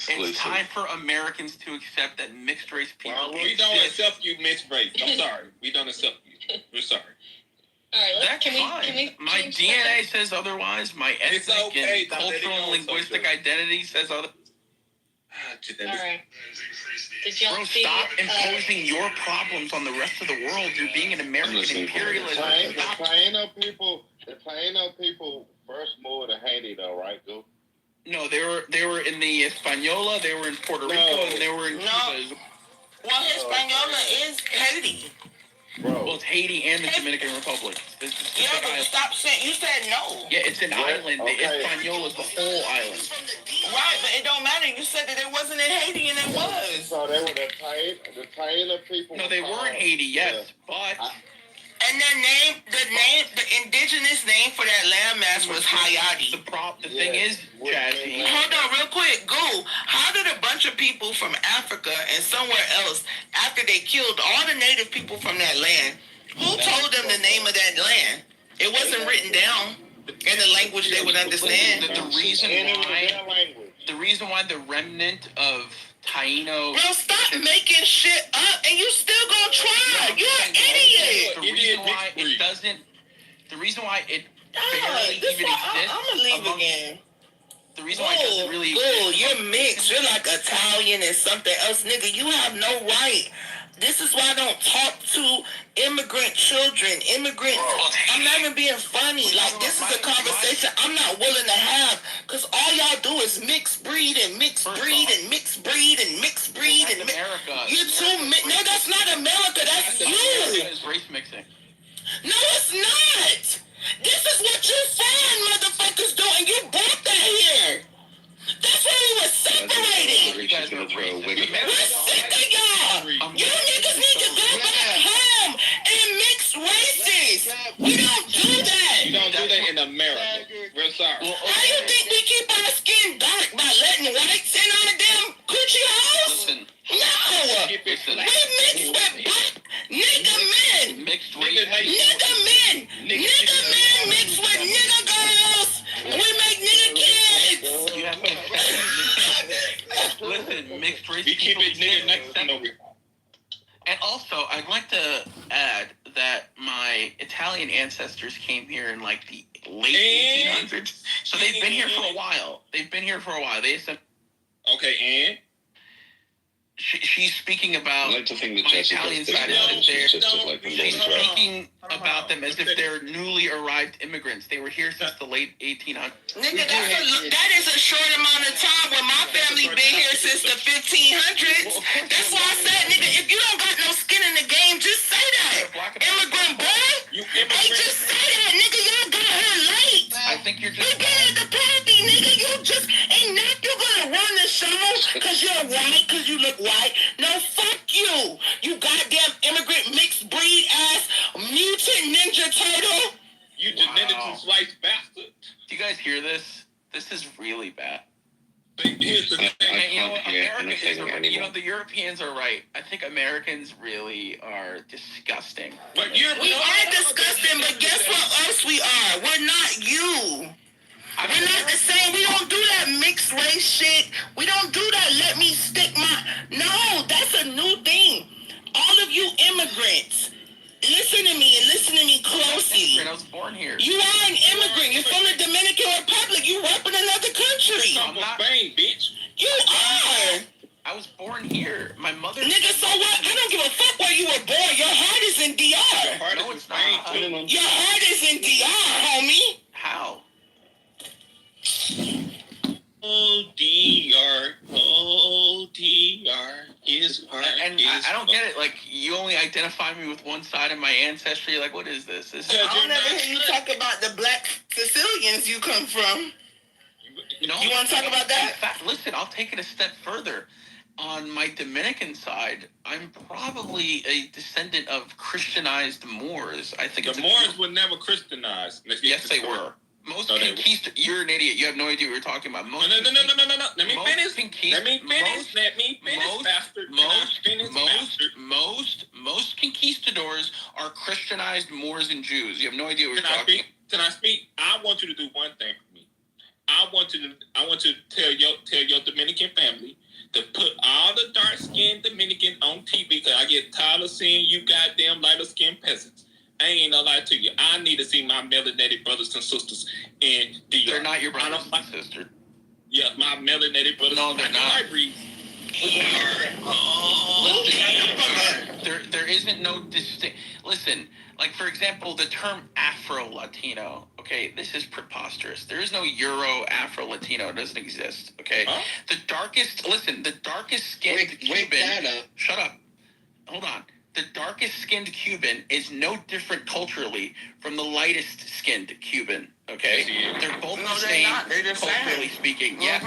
It's time for Americans to accept that mixed race people. Well, we don't accept you mixed race. I'm sorry. We don't accept you. We're sorry. All right, that's fine. My DNA says otherwise. My ethnic and cultural and linguistic identity says otherwise. All right. Bro, stop imposing your problems on the rest of the world. You're being an American imperialist. The Taino people first moved to Haiti, though, right, Goo? No, they were in the Hispaniola. They were in Puerto Rico, and they were in Cuba. Well, Hispaniola is Haiti. Bro. Well, it's Haiti and the Dominican Republic. But stop saying, you said no. Yeah, it's an island. Okay. The Hispaniola is the whole island. Right, but it don't matter. You said that it wasn't in Haiti, and it was. So they were the Taino people. No, they were in Haiti, yes, but... And the indigenous name for that landmass was Hayati. The thing is, Jazzy. Hold on, real quick. Go. How did a bunch of people from Africa and somewhere else, after they killed all the native people from that land, who told them the name of that land? It wasn't written down in the language they would understand. The reason why the remnant of Taino... Bro, stop making shit up, and you still gonna try. You're an idiot. The reason why it doesn't... The reason why it barely even exists... I'm gonna leave again. The reason why it doesn't really exist... You're mixed. You're like Italian and something else. Nigga, you have no right. This is why I don't talk to immigrant children, immigrants. I'm not even being funny. Like, this is a conversation I'm not willing to have. Because all y'all do is mix breed and mix breed and mix breed and mix breed and America. You're too No, that's not America. That's you. It's race mixing. No, it's not. This is what you foreign motherfuckers do, and you brought that here. That's why we were separated. You guys are racist. We're sick of y'all. You niggas need to go back home and mix races. We don't do that. You don't do that in America. We're sorry. How you think we keep our skin dark by letting whites in our damn coochie house? No. We mix with black nigga men. Mixed race. Nigga men. Nigga men mix with nigga girls. We make nigga kids. You have to listen, mixed race. We keep it nigga next to nowhere. And also, I'd like to add that my Italian ancestors came here in like the late 1800s, so they've been here for a while. They said, okay, and she's speaking about I like to think that my Italian side is there. She's speaking about them as if they're newly arrived immigrants. They were here since the late 1800s. Nigga, that is a short amount of time when my family been here since the 1500s. That's why I said, nigga, if you don't got no skin in the game, just say that. Immigrant boy. Hey, just say that, nigga. Y'all got here late. I think you're just... We been at the party, nigga. You just ain't not you gonna run the show because you're white, because you look white. No, fuck you. You goddamn immigrant mixed breed ass mutant ninja turtle. You genetic slice bastard. Do you guys hear this? This is really bad. Here's the thing. The Europeans are right. I think Americans really are disgusting. But we are disgusting, but guess what else we are? We're not you. We're not the same. We don't do that mixed race shit. We don't do that. Let me stick my... No, that's a new thing. All of you immigrants, listen to me and listen to me closely. I was born here. You are an immigrant. You're from the Dominican Republic. You rep in another country. I'm from Spain, bitch. You are. I was born here. My mother... Nigga, so what? I don't give a fuck where you were born. Your heart is in DR. No, it's not. Your heart is in DR, homie. How? Oh, DR, his heart and I don't get it. Like, you only identify me with one side of my ancestry. Like, what is this? I'll never hear you talk about the black Sicilians you come from. You want to talk about that? In fact, listen, I'll take it a step further. On my Dominican side, I'm probably a descendant of Christianized Moors. I think the Moors were never Christianized. Yes, they were. Most conquistadors. You're an idiot. You have no idea what you're talking about. No. Let me finish, bastard. Most conquistadors are Christianized Moors and Jews. You have no idea what you're talking about. Can I speak? I want you to do one thing for me. I want you to tell your Dominican family to put all the dark-skinned Dominican on TV because I get tired of seeing you goddamn lighter-skinned peasants. I ain't gonna lie to you. I need to see my melanated brothers and sisters in DR. They're not your brothers and sisters. Yeah, my melanated brothers. No, they're not. There isn't no distinct. Listen, like for example, the term Afro-Latino. Okay, this is preposterous. There is no Euro-Afro-Latino. It doesn't exist. Okay, Huh? the darkest skinned Cuban. Wake that up. Shut up. Hold on. The darkest skinned Cuban is no different culturally from the lightest skinned Cuban. Okay, they're both the same. They're the same. Culturally speaking, yes,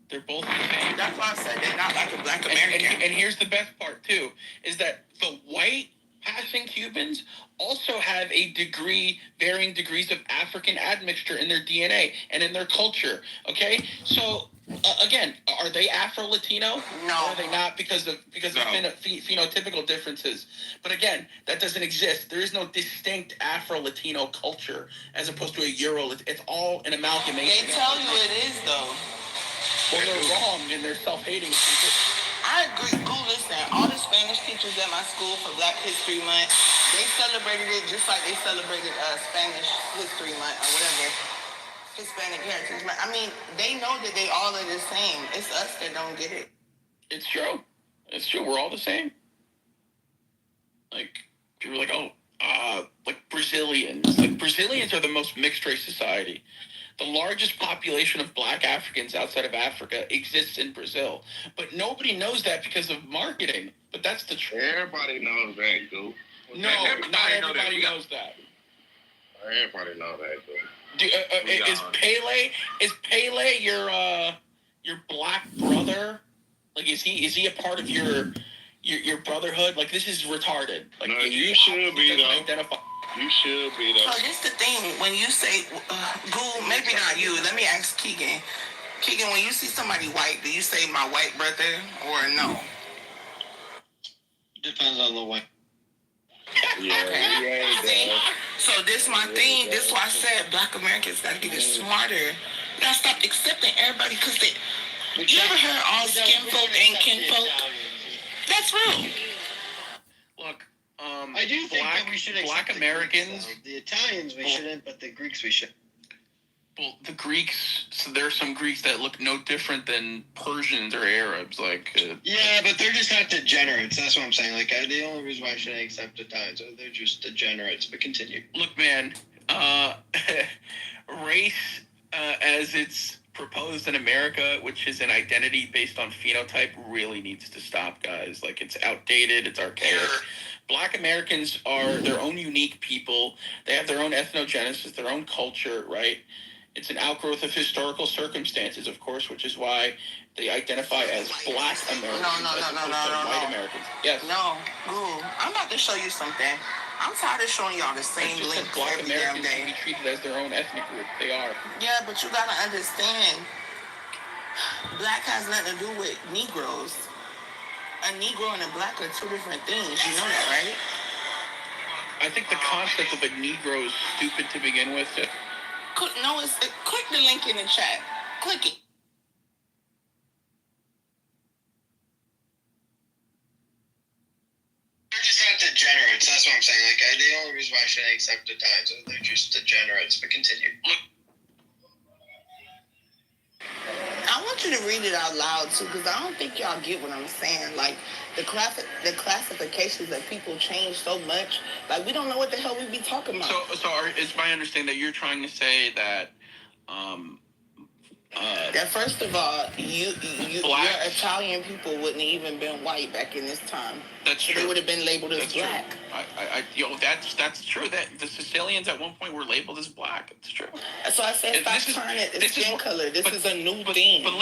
they're both the same. That's why I said they're not like a black American. And here's the best part too, is that the white passing Cubans also have varying degrees of African admixture in their DNA and in their culture. Okay, so again, are they Afro-Latino? No. Or are they not because of phenotypical differences? But again, that doesn't exist. There is no distinct Afro-Latino culture as opposed to a Euro. It's all an amalgamation. They tell you it is though. Well, they're wrong and they're self-hating. I agree. Go listen. All the Spanish teachers at my school for Black History Month, they celebrated it just like they celebrated Spanish History Month or whatever. Hispanic Heritage Month. I mean, they know that they all are the same. It's us that don't get it. It's true. It's true. We're all the same. Like, people are like, like Brazilians. Like, Brazilians are the most mixed race society. The largest population of black Africans outside of Africa exists in Brazil. But nobody knows that because of marketing. But that's the truth. Everybody knows that, dude. No, not everybody knows that. Everybody knows that, dude. Is Pele your black brother? Like, is he a part of your brotherhood? Like, this is retarded. Like, No, you should be, though. Identify. You should be, though. So this the thing. When you say, Ghoul, maybe not you. Let me ask Keegan. Keegan, when you see somebody white, do you say my white brother or no? Depends on the white. See? So this my thing. This why I said black Americans gotta get smarter. You gotta stop accepting everybody because they. You ever heard all skin folk ain't kin folk? That's real. Look, I do think that we should accept black the Americans. Greeks, the Italians we shouldn't, but the Greeks we should. Well, the Greeks. So there are some Greeks that look no different than Persians or Arabs. Like. Yeah, but they're just not degenerates. That's what I'm saying. Like, the only reason why I shouldn't accept Italians, they're just degenerates. But continue. Look, man. Race, as it's proposed in America, which is an identity based on phenotype, really needs to stop, guys. Like, it's outdated. It's archaic. Black Americans are their own unique people. They have their own ethnogenesis, their own culture, right? It's an outgrowth of historical circumstances, of course, which is why they identify as black Americans as opposed to white Americans. Yes. No, Ghoul, I'm about to show you something. I'm tired of showing y'all the same It's just links that black every damn Americans should day. be treated as their own ethnic group. They are. Yeah, but you gotta understand, black has nothing to do with Negroes. A Negro and a black are two different things. You know that, right? I think the concept of a Negro is stupid to begin with. Click the link in the chat. Click it. They're just not degenerates. That's what I'm saying. Like, the only reason why I shouldn't accept Italians, they're just degenerates. But continue. I want you to read it out loud too, because I don't think y'all get what I'm saying. Like the classifications that people change so much, like we don't know what the hell we be talking about. So it's my understanding that you're trying to say that, that first of all, your Blacks. Italian people wouldn't even been white back in this time. That's So true. they would have been labeled as That's black. true. That's true. That the Sicilians at one point were labeled as black. It's true. So I said, stop trying it. It's skin color. This is a new thing. But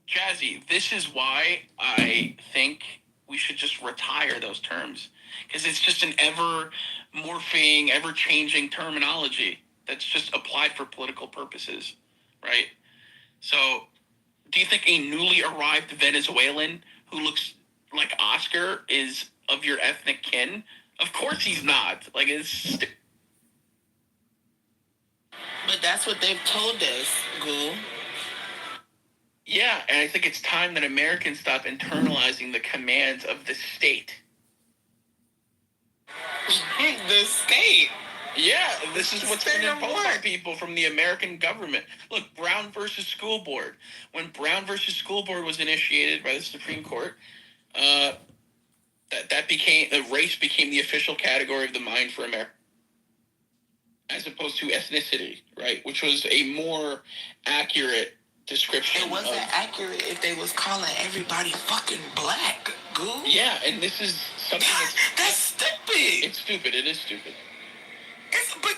Jazzy, this is why I think we should just retire those terms, because it's just an ever morphing, ever changing terminology that's just applied for political purposes, right? So, do you think a newly arrived Venezuelan who looks like Oscar is of your ethnic kin? Of course he's not. Like, it's... But that's what they've told us, Goo. Yeah, and I think it's time that Americans stop internalizing the commands of the state. The state. Yeah, this is what's been State of imposed on what? people from the American government. Look, Brown versus School Board. When Brown versus School Board was initiated by the Supreme Court, that became race became the official category of the mind for America, as opposed to ethnicity, right? Which was a more accurate description. It wasn't accurate if they was calling everybody fucking black, goo. Yeah, and this is something That's stupid. It's stupid. It is stupid. But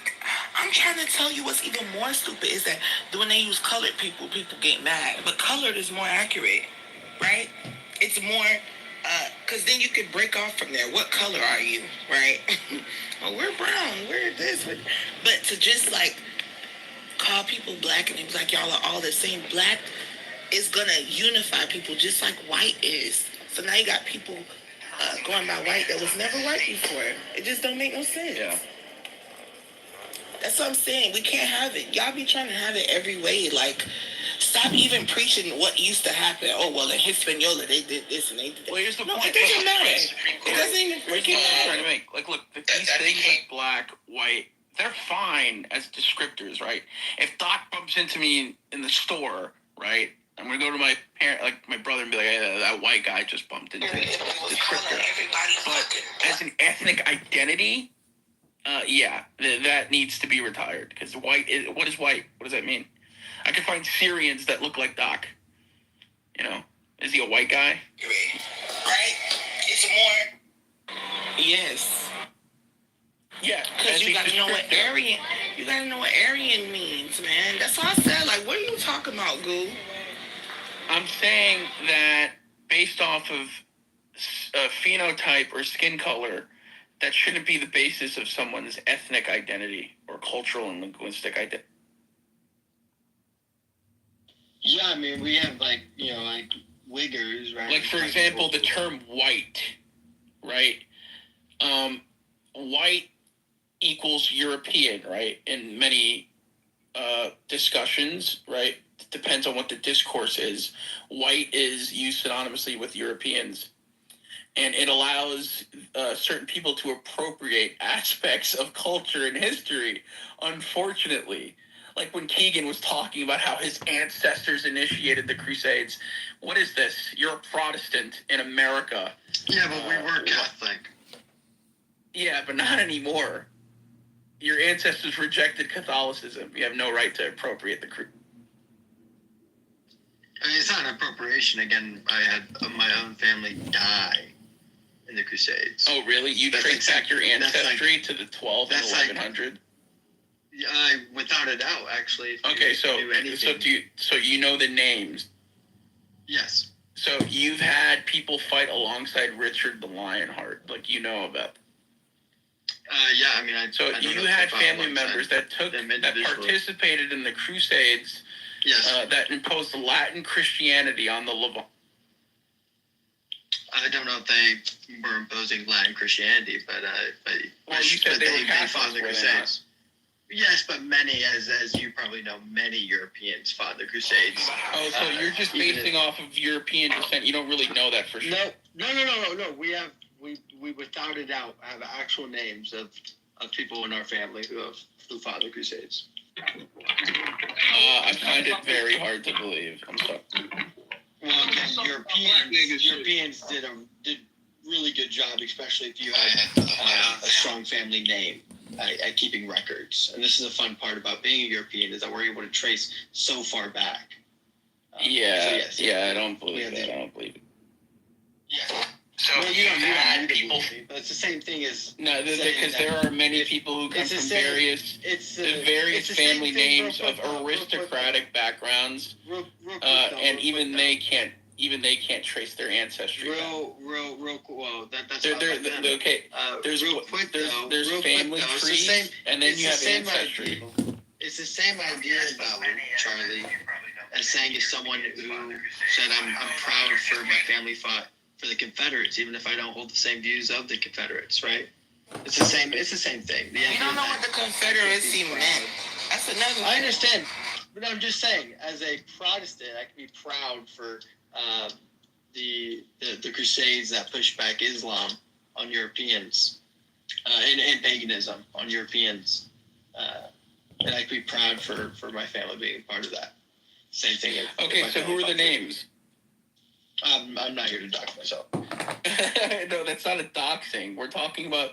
I'm trying to tell you what's even more stupid is that when they use colored people get mad. But colored is more accurate, right? It's more, because then you could break off from there. What color are you, right? Oh, we're brown, we're this. But to just like call people black and it was like y'all are all the same. Black is going to unify people just like white is. So now you got people going by white that was never white before. It just don't make no sense. Yeah. That's what I'm saying. We can't have it. Y'all be trying to have it every way. Like, stop even preaching what used to happen. Oh, well, in Hispaniola, they did this and they did that. Well, here's the No, point. it doesn't matter. It doesn't even Here's freaking what I'm trying matter. to make. Like, look, these things like black, white, they're fine as descriptors, right? If Doc bumps into me in the store, right, I'm going to go to my parent, like my brother, and be like, hey, that white guy just bumped into me. Descriptor. But as an ethnic identity, yeah, that needs to be retired. Because white is, what is white? What does that mean? I can find Syrians that look like Doc. You know? Is he a white guy? Right? It's more. Yes. Yeah. Because you gotta know what Aryan. You gotta know what Aryan means, man. That's what I said. Like, what are you talking about, Goo? I'm saying that based off of phenotype or skin color, that shouldn't be the basis of someone's ethnic identity or cultural and linguistic identity. Yeah, I mean, we have, like, you know, like, wiggers, right? Like, for example, the term white, right? White equals European, right? In many discussions, right? It depends on what the discourse is. White is used synonymously with Europeans. And it allows certain people to appropriate aspects of culture and history, unfortunately. Like when Keegan was talking about how his ancestors initiated the Crusades. What is this? You're a Protestant in America. Yeah, but we were Catholic. Yeah, but not anymore. Your ancestors rejected Catholicism. You have no right to appropriate the Crusades. I mean, it's not an appropriation. Again, I had my own family die in the Crusades. Oh, really? You That's trace back your that's ancestry to the 12 and that's like- 1100? Without a doubt, actually. if Okay, you so do anything. you know the names. Yes. So you've had people fight alongside Richard the Lionheart, like you know about. Yeah, I mean, I So I don't know you if had I fought family alongside members that them that individually. participated in the Crusades, Yes. that imposed Latin Christianity on the Levant. I don't know if they were imposing Latin Christianity, but Well, you said they were Catholics, fought the were they Crusades. Yes, but many, as you probably know, many Europeans fought the Crusades. Oh, so you're just even basing off of European descent. You don't really know that for sure. No. We without a doubt have actual names of people in our family who fought the Crusades. I find it very hard to believe. I'm sorry. Well, again, Europeans did really good job, especially if you had a strong family name at keeping records. And this is a fun part about being a European is that we're able to trace so far back. I don't believe that. I don't believe it. Yeah. So Well, you don't had need to people. believe me, but it's the same thing as No, because there are many people who come It's the from same- various it's various it's the same family thing, names real of quick, aristocratic backgrounds, real quick, and even they can't trace their ancestry. real well that's They're, not they're, like them. they're, okay. There's real quick there's though, there's real quick, family though, it's the trees, same- and then it's you the have same ancestry. It's the same idea though, Charlie, as saying as someone who said I'm proud for my family fought for the Confederates, even if I don't hold the same views of the Confederates, right? It's the same thing. You don't know what the Confederacy meant. That's another I understand. But I'm just saying, as a Protestant, I can be proud for the Crusades that pushed back Islam on Europeans and paganism on Europeans, and I can be proud for my family being a part of that. Same thing. Okay, so who are the names? I'm not here to dox myself. No, that's not a doxing. We're talking about